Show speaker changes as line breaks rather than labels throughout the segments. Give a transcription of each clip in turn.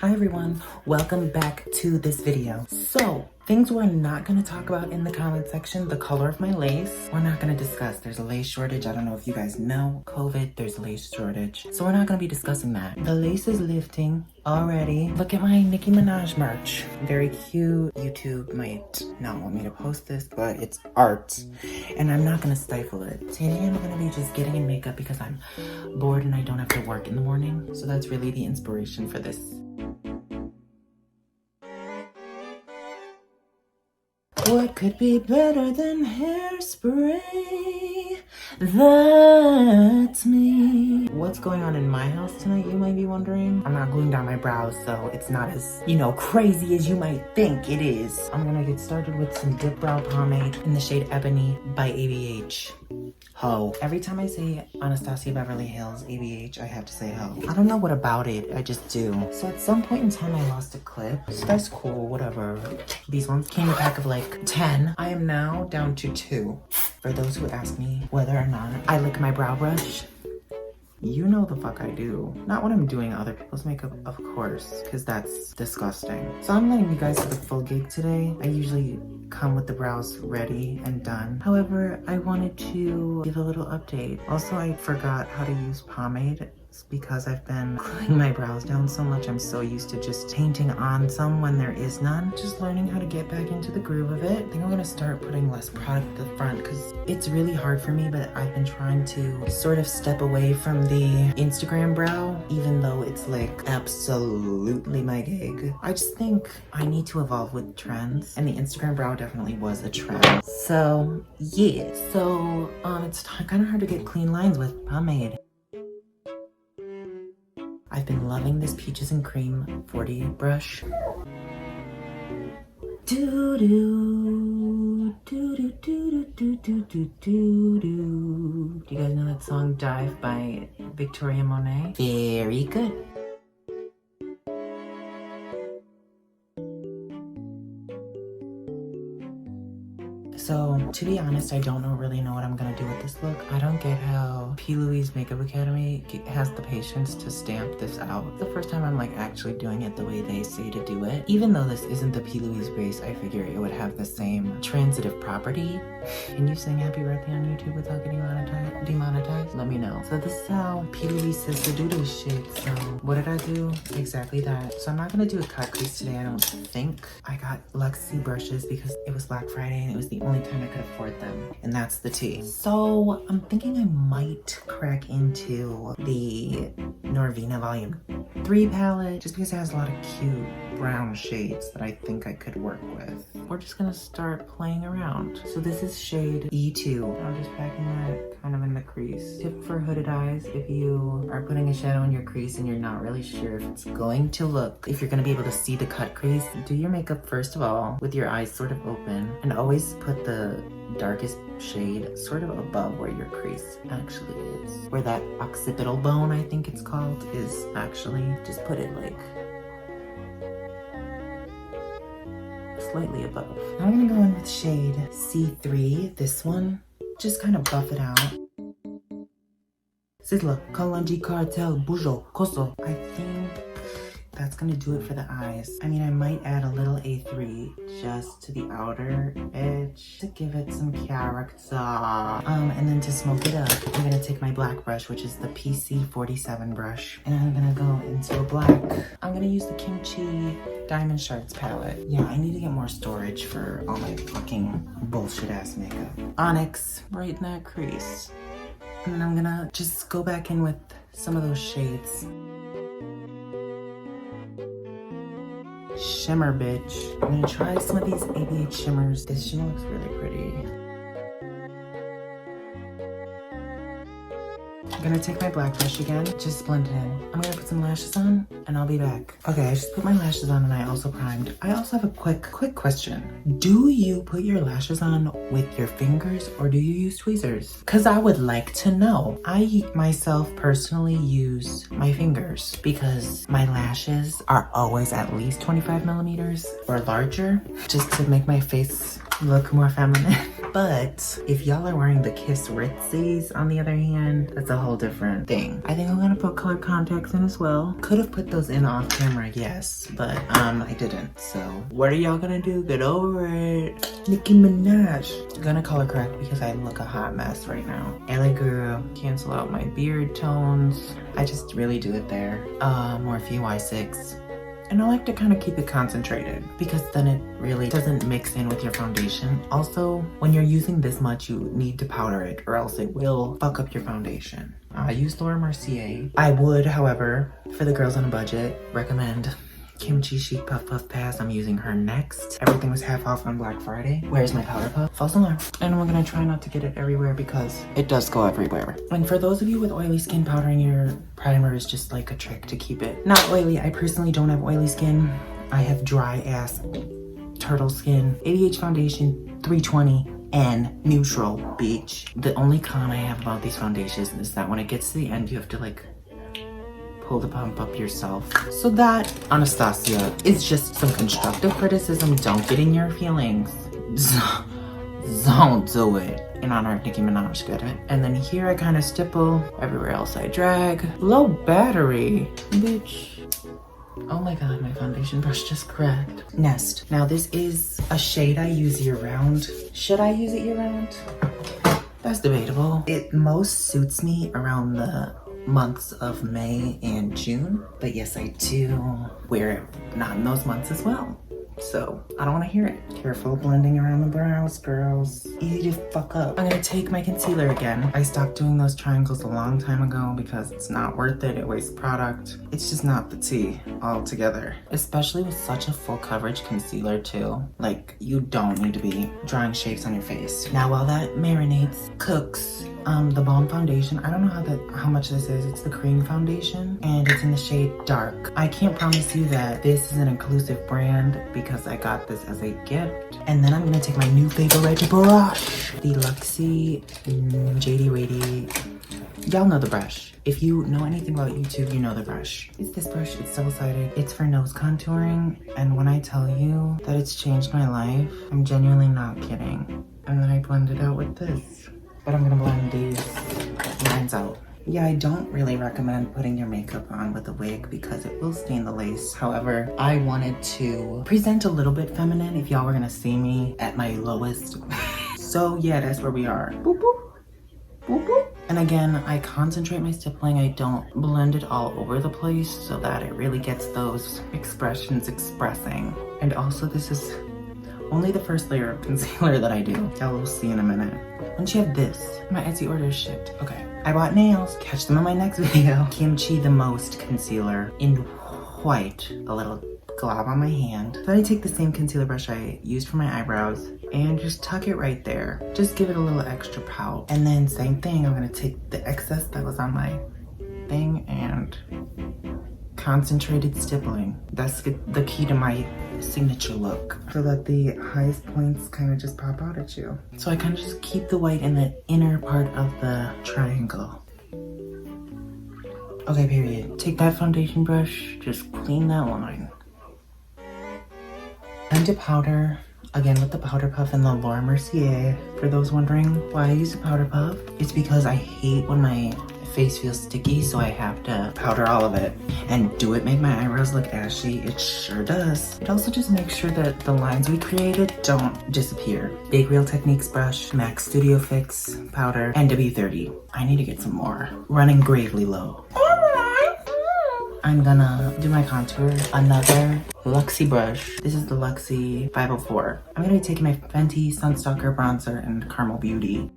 Hi everyone, welcome back to this video. So, things we're not going to talk about in the comment section, the color of my lace, we're not going to discuss. There's a lace shortage. I don't know if you guys know, COVID, there's a lace shortage. So we're not going to be discussing that. The lace is lifting already. Look at my Nicki Minaj merch. Very cute. YouTube might not want me to post this, but it's art. And I'm not going to stifle it. Today I'm going to be just getting in makeup because I'm bored and I don't have to work in the morning. So that's really the inspiration for this. What could be better than hairspray? That's me. What's going on in my house tonight, you might be wondering? I'm not gluing down my brows, so it's not as, crazy as you might think it is. I'm gonna get started with some dip brow pomade in the shade Ebony by ABH. Ho. Every time I say Anastasia Beverly Hills ABH, I have to say ho. I don't know what about it, I just do. So at some point in time, I lost a clip. So that's cool, whatever. These ones came in a pack of like 10. I am now down to 2. For those who ask me whether or not I lick my brow brush, you know the fuck I do. Not when I'm doing other people's makeup, of course, because that's disgusting. So I'm letting you guys have the full gig today. I usually come with the brows ready and done. However, I wanted to give a little update. Also, I forgot how to use pomade. It's because I've been gluing my brows down so much. I'm so used to just painting on some when there is none. Just learning how to get back into the groove of it. I think I'm gonna start putting less product at the front because it's really hard for me, but I've been trying to sort of step away from the Instagram brow, even though it's like absolutely my gig. I just think I need to evolve with trends, and the Instagram brow definitely was a trend. So yeah, so it's kind of hard to get clean lines with pomade. I've been loving this Peaches and Cream 40 brush. Do do do do do do do do do. Do you guys know that song Dive by Victoria Monet? Very good. So, to be honest, I don't really know what I'm gonna do with this look. I don't get how P. Louise Makeup Academy has the patience to stamp this out. The first time I'm like actually doing it the way they say to do it. Even though this isn't the P. Louise base, I figure it would have the same transitive property. Can you sing happy birthday on YouTube without getting demonetized? Let me know. So this is how P. Louise says to do this shit. So what did I do? Exactly that. So I'm not gonna do a cut crease today, I don't think. I got Luxie brushes because it was Black Friday and it was the only time I could afford them, and that's the tea. So I'm thinking I might crack into the Norvina Volume 3 palette just because it has a lot of cute brown shades that I think I could work with. We're just gonna start playing around. So this is shade E2. I'm just packing that kind of in the crease. Tip for hooded eyes: if you are putting a shadow in your crease and you're not really sure if it's going to look, if you're gonna be able to see the cut crease, do your makeup first of all with your eyes sort of open, and always put the darkest shade sort of above where your crease actually is. Where that occipital bone, I think it's called, is actually. Just put it like slightly above. Now I'm gonna go in with shade C3, this one. Just kind of buff it out. Sizzla, Kalanji Cartel, Bujo, Koso. I think that's gonna do it for the eyes. I mean, I might add a little A3 just to the outer edge to give it some character. And then to smoke it up, I'm gonna take my black brush, which is the PC47 brush, and I'm gonna go into a black. I'm gonna use the Kimchi Diamond Shards palette. Yeah, I need to get more storage for all my fucking bullshit ass makeup. Onyx, right in that crease. And then I'm gonna just go back in with some of those shades. Shimmer, bitch. I'm gonna try some of these ABH shimmers. This shimmer looks really pretty. I'm gonna take my black brush again, just blend it in. I'm gonna put some lashes on, and I'll be back. Okay, I just put my lashes on and I also primed. I also have a quick question. Do you put your lashes on with your fingers or do you use tweezers? Because I would like to know. I myself personally use my fingers because my lashes are always at least 25 millimeters or larger, just to make my face look more feminine. But if y'all are wearing the Kiss Ritzies, on the other hand, that's a whole different thing. I think I'm gonna put color contacts in as well. Could have put those in off camera, yes, but I didn't. So what are y'all gonna do? Get over it. Nicki Minaj. I'm gonna color correct because I look a hot mess right now. LA girl, cancel out my beard tones. I just really do it there. Morphe Y6. And I like to kind of keep it concentrated because then it really doesn't mix in with your foundation. Also, when you're using this much, you need to powder it or else it will fuck up your foundation. I use Laura Mercier. I would, however, for the girls on a budget, recommend Kimchi Chic Puff Puff Pass. I'm using her next. Everything was half off on Black Friday. Where's my powder puff? False alarm. And we're gonna try not to get it everywhere because it does go everywhere. And for those of you with oily skin, powdering your primer is just like a trick to keep it not oily. I personally don't have oily skin. I have dry ass turtle skin. 80H foundation, 320. And neutral beach. The only con I have about these foundations is that when it gets to the end, you have to like pull the pump up yourself. So that, Anastasia, is just some constructive criticism. Don't get in your feelings. Don't do it. In honor of Nicki Minaj, get it? And then here I kind of stipple. Everywhere else I drag. Low battery, bitch. Oh my god, my foundation brush just cracked. Nest. Now this is a shade I use year round. Should I use it year round? That's debatable. It most suits me around the months of May and June, but yes, I do wear it not in those months as well. So I don't want to hear it. Careful blending around the brows, girls. Easy to fuck up. I'm gonna take my concealer again. I stopped doing those triangles a long time ago because it's not worth it. It wastes product. It's just not the tea altogether. Especially with such a full coverage concealer too. Like, you don't need to be drawing shapes on your face. Now while that marinates, cooks, the Balm foundation, I don't know how much this is. It's the cream foundation and it's in the shade Dark. I can't promise you that this is an inclusive brand because I got this as a gift. And then I'm gonna take my new favorite brush, the Luxie JD Rady. Y'all know the brush. If you know anything about YouTube, you know the brush. It's this brush, it's double-sided. It's for nose contouring. And when I tell you that it's changed my life, I'm genuinely not kidding. And then I blend it out with this. But I'm gonna blend these lines out. Yeah, I don't really recommend putting your makeup on with a wig because it will stain the lace. However, I wanted to present a little bit feminine if y'all were gonna see me at my lowest. So yeah, that's where we are. Boop, boop. Boop, boop. And again, I concentrate my stippling. I don't blend it all over the place so that it really gets those expressions expressing. And also, this is only the first layer of concealer that I do. Y'all will see in a minute. Once you have this, my Etsy order is shipped. Okay. I bought nails. Catch them in my next video. Kimchi the Most concealer in white. A little glob on my hand. Then I take the same concealer brush I used for my eyebrows and just tuck it right there. Just give it a little extra pout. And then same thing, I'm gonna take the excess that was on my thing and concentrated stippling. That's the key to my signature look, so that the highest points kind of just pop out at you. So I kind of just keep the white in the inner part of the triangle. Okay, period. Take that foundation brush, just clean that line. Time to powder, again with the powder puff and the Laura Mercier. For those wondering why I use the powder puff, it's because I hate when my face feels sticky, so I have to powder all of it. And do it make my eyebrows look ashy? It sure does. It also just makes sure that the lines we created don't disappear. Big Real Techniques brush, MAC Studio Fix powder, and W30. I need to get some more. Running gravely low. I'm gonna do my contour. Another Luxie brush. This is the Luxie 504. I'm gonna be taking my Fenty Sunstalker bronzer and Caramel Beauty.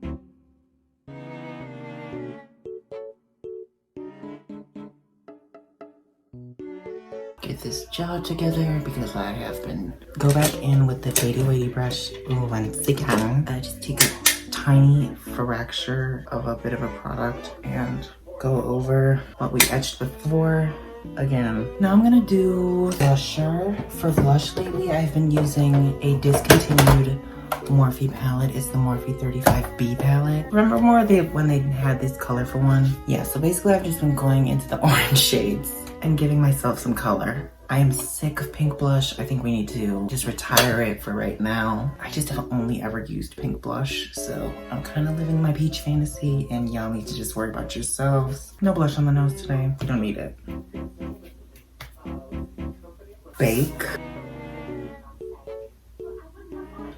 Get this jaw together because I have been. Go back in with the Fady Wady brush once again. Just take a tiny fracture of a bit of a product and go over what we etched before again. Now I'm gonna do blusher. For blush lately, I've been using a discontinued Morphe palette. It's the Morphe 35B palette. Remember when they had this colorful one? Yeah, so basically I've just been going into the orange shades and giving myself some color. I am sick of pink blush. I think we need to just retire it for right now. I just have only ever used pink blush, so I'm kind of living my peach fantasy, and y'all need to just worry about yourselves. No blush on the nose today. You don't need it. Bake.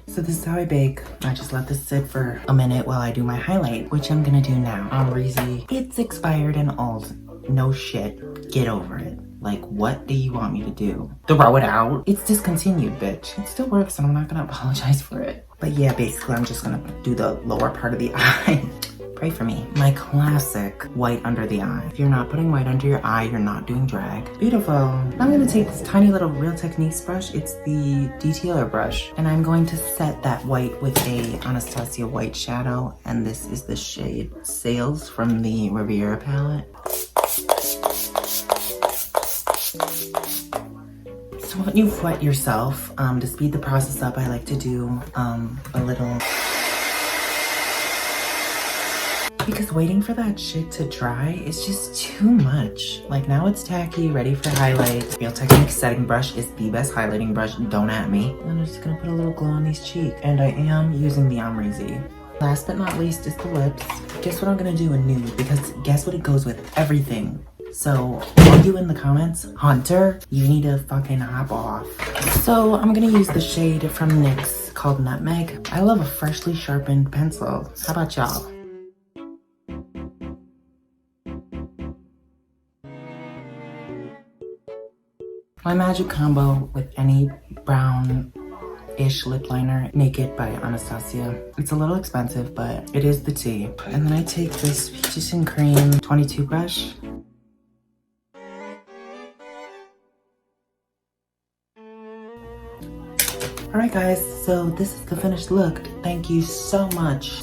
So this is how I bake. I just let this sit for a minute while I do my highlight, which I'm gonna do now. Reezy, it's expired and old. No shit. Get over it. Like, what do you want me to do? Throw it out? It's discontinued, bitch. It still works and I'm not gonna apologize for it. But yeah, basically I'm just gonna do the lower part of the eye. Pray for me. My classic white under the eye. If you're not putting white under your eye, you're not doing drag. Beautiful. Now I'm gonna take this tiny little Real Techniques brush. It's the detailer brush. And I'm going to set that white with a Anastasia white shadow. And this is the shade Sails from the Riviera palette. So when you wet yourself, to speed the process up, I like to do a little... Because waiting for that shit to dry is just too much. Like, now it's tacky, ready for highlight. Real Techniques setting brush is the best highlighting brush, don't at me. And I'm just gonna put a little glow on these cheeks. And I am using the Reezy. Last but not least is the lips. Guess what I'm gonna do in nude, because guess what it goes with? Everything. So, all you in the comments, Hunter, you need to fucking hop off. So, I'm gonna use the shade from NYX called Nutmeg. I love a freshly sharpened pencil. How about y'all? My magic combo with any brown-ish lip liner, Naked by Anastasia. It's a little expensive, but it is the tea. And then I take this Peaches and Cream 22 brush. Alright guys, so this is the finished look. Thank you so much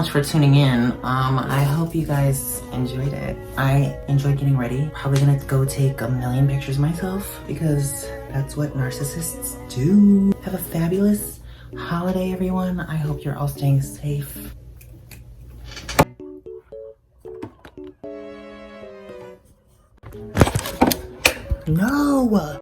for tuning in. I hope you guys enjoyed it. I enjoyed getting ready. Probably gonna go take a million pictures myself because that's what narcissists do. Have a fabulous holiday, everyone. I hope you're all staying safe. No!